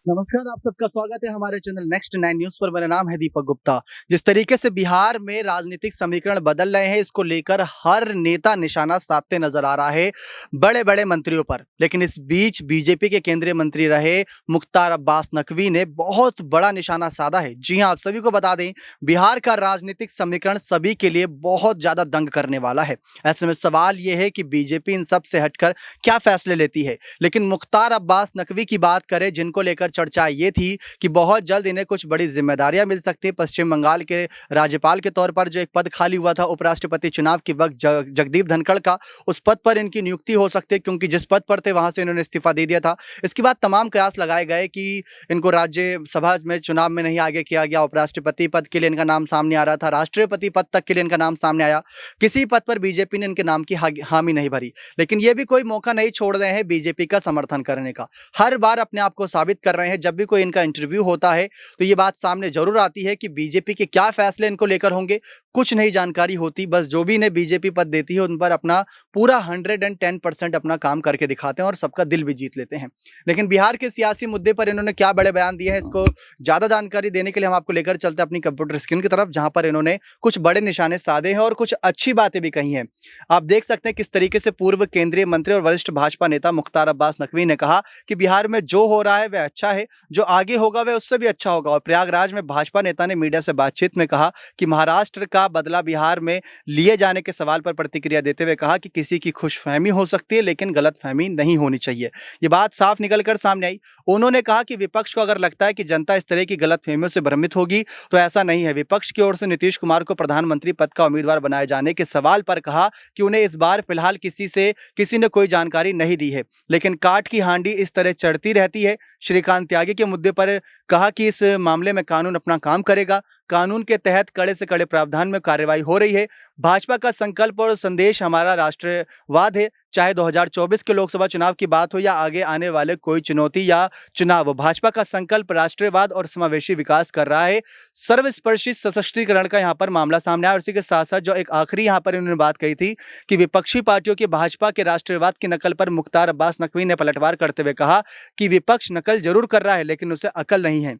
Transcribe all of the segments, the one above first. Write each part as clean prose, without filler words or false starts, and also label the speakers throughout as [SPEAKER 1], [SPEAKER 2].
[SPEAKER 1] नमस्कार, आप सबका स्वागत है हमारे चैनल नेक्स्ट 9 न्यूज़ पर। मेरा नाम है दीपक गुप्ता। जिस तरीके से बिहार में राजनीतिक समीकरण बदल रहे हैं, इसको लेकर हर नेता निशाना साधते नजर आ रहा है बड़े-बड़े मंत्रियों पर। लेकिन इस बीच बीजेपी के केंद्रीय मंत्री रहे मुख्तार अब्बास नकवी ने बहुत बड़ा निशाना साधा है। जी हां, आप सभी को बता दें, बिहार का राजनीतिक समीकरण सभी के लिए बहुत ज्यादा दंग करने वाला है। ऐसे में सवाल यह है कि बीजेपी इन सब से हटकर क्या फैसले लेती है। लेकिन मुख्तार अब्बास नकवी की बात करें, जिनको लेकर चर्चा ये थी कि बहुत जल्द इन्हें कुछ बड़ी जिम्मेदारियां मिल सकती है। पश्चिम बंगाल के राज्यपाल के तौर पर जो एक पद खाली हुआ था उपराष्ट्रपति चुनाव के वक्त जगदीप धनखड़ का, उस पद पर इनकी नियुक्ति हो सकती है, क्योंकि जिस पद पर थे वहां से इन्होंने इस्तीफा दे दिया था। इसके बाद तमाम कयास लगाए गए कि इनको राज्यसभा में चुनाव में नहीं आगे किया गया। उपराष्ट्रपति पद के लिए इनका नाम सामने आ रहा था, राष्ट्रपति पद तक के लिए इनका नाम सामने आया। किसी पद पर बीजेपी ने इनके नाम की हामी नहीं भरी। लेकिन ये भी कोई मौका नहीं छोड़ रहे हैं बीजेपी का समर्थन करने का। हर बार अपने आप को साबित कर रहे हैं। जब भी कोई इनका इंटरव्यू होता है तो ये बात सामने जरूर आती है कि बीजेपी के क्या फैसले इनको लेकर होंगे, कुछ नहीं जानकारी होती। बस जो भी इन्हें बीजेपी पद देती है उन पर अपना पूरा 110% अपना काम करके दिखाते हैं और सबका दिल भी जीत लेते हैं। लेकिन बिहार के सियासी मुद्दे पर इन्होंने क्या बड़े बयान दिए हैं, इसको ज्यादा जानकारी देने के लिए हम आपको लेकर चलते हैं अपनी कंप्यूटर स्क्रीन की तरफ, जहां पर इन्होंने कुछ बड़े निशाने साधे हैं और कुछ अच्छी बातें भी कही हैं। आप देख सकते हैं किस तरीके से पूर्व केंद्रीय मंत्री और वरिष्ठ भाजपा नेता मुख्तार अब्बास नकवी ने कहा कि बिहार में जो हो रहा है वह अच्छा है, जो आगे होगा वह उससे भी अच्छा होगा। और प्रयागराज में भाजपा नेता ने मीडिया से बातचीत में कहा कि महाराष्ट्र का बदला बिहार में लिए जाने के सवाल पर प्रतिक्रिया देते हुए कहा कि किसी की खुशफहमी हो सकती है लेकिन गलतफहमी नहीं होनी चाहिए। ये बात साफ निकलकर सामने आई। उन्होंने कहा कि विपक्ष को अगर लगता है कि जनता इस तरह की गलतफहमियों से भ्रमित होगी तो ऐसा नहीं है। विपक्ष की ओर से नीतीश कुमार को प्रधानमंत्री पद का उम्मीदवार बनाए जाने के सवाल पर कहा कि उन्हें इस बार फिलहाल किसी ने कोई जानकारी नहीं दी है, लेकिन काठ की हांडी इस तरह चढ़ती रहती है। श्रीकांत त्यागी के मुद्दे पर कहा कि इस मामले में कानून अपना काम करेगा। कानून के तहत कड़े से कड़े प्रावधान में कार्रवाई हो रही है। भाजपा का संकल्प और संदेश हमारा राष्ट्रवाद है। चाहे 2024 के लोकसभा चुनाव की बात हो या आगे आने वाले कोई चुनौती या चुनाव, भाजपा का संकल्प राष्ट्रवाद और समावेशी विकास कर रहा है। सर्वस्पर्शी सशक्तिकरण का यहाँ पर मामला सामने आया। और इसी के साथ साथ जो एक आखिरी यहाँ पर इन्होंने बात कही थी कि विपक्षी पार्टियों की भाजपा के राष्ट्रवाद की नकल पर मुख्तार अब्बास नकवी ने पलटवार करते हुए कहा कि विपक्ष नकल जरूर कर रहा है लेकिन उसे अकल नहीं है।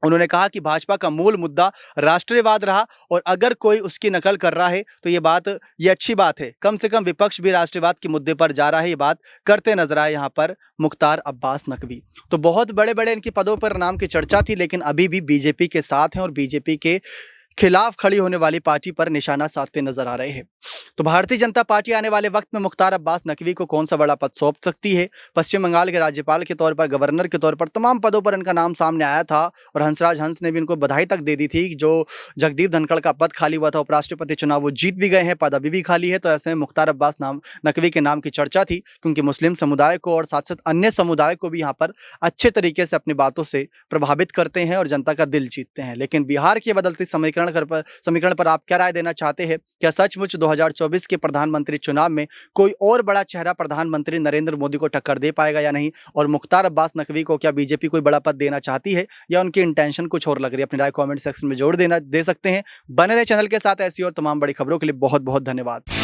[SPEAKER 1] उन्होंने कहा कि भाजपा का मूल मुद्दा राष्ट्रवाद रहा और अगर कोई उसकी नकल कर रहा है तो ये अच्छी बात है। कम से कम विपक्ष भी राष्ट्रवाद के मुद्दे पर जा रहा है। ये बात करते नजर आए यहाँ पर मुख्तार अब्बास नकवी। तो बहुत बड़े बड़े इनके पदों पर नाम की चर्चा थी, लेकिन अभी भी बीजेपी के साथ हैं और बीजेपी के खिलाफ खड़ी होने वाली पार्टी पर निशाना साधते नजर आ रहे हैं। तो भारतीय जनता पार्टी आने वाले वक्त में मुख्तार अब्बास नकवी को कौन सा बड़ा पद सौंप सकती है। पश्चिम बंगाल के राज्यपाल के तौर पर, गवर्नर के तौर पर तमाम पदों पर इनका नाम सामने आया था और हंसराज हंस ने भी इनको बधाई तक दे दी थी। जो जगदीप धनखड़ का पद खाली हुआ था उपराष्ट्रपति चुनाव, वो जीत भी गए हैं, पद अभी भी खाली है। तो ऐसे में मुख्तार अब्बास नकवी के नाम की चर्चा थी, क्योंकि मुस्लिम समुदाय को और साथ साथ अन्य समुदाय को भी यहाँ पर अच्छे तरीके से अपनी बातों से प्रभावित करते हैं और जनता का दिल जीतते हैं। लेकिन बिहार के बदलते समीकरण पर आप क्या राय देना चाहते हैं? क्या सचमुच 2024 के प्रधानमंत्री चुनाव में कोई और बड़ा चेहरा प्रधानमंत्री नरेंद्र मोदी को टक्कर दे पाएगा या नहीं? और मुख्तार अब्बास नकवी को क्या बीजेपी कोई बड़ा पद देना चाहती है या उनकी इंटेंशन कुछ और लग रही है? अपनी राय कमेंट सेक्शन में जोड़ दे सकते हैं। बने रहे चैनल के साथ। ऐसी और तमाम बड़ी खबरों के लिए बहुत बहुत धन्यवाद।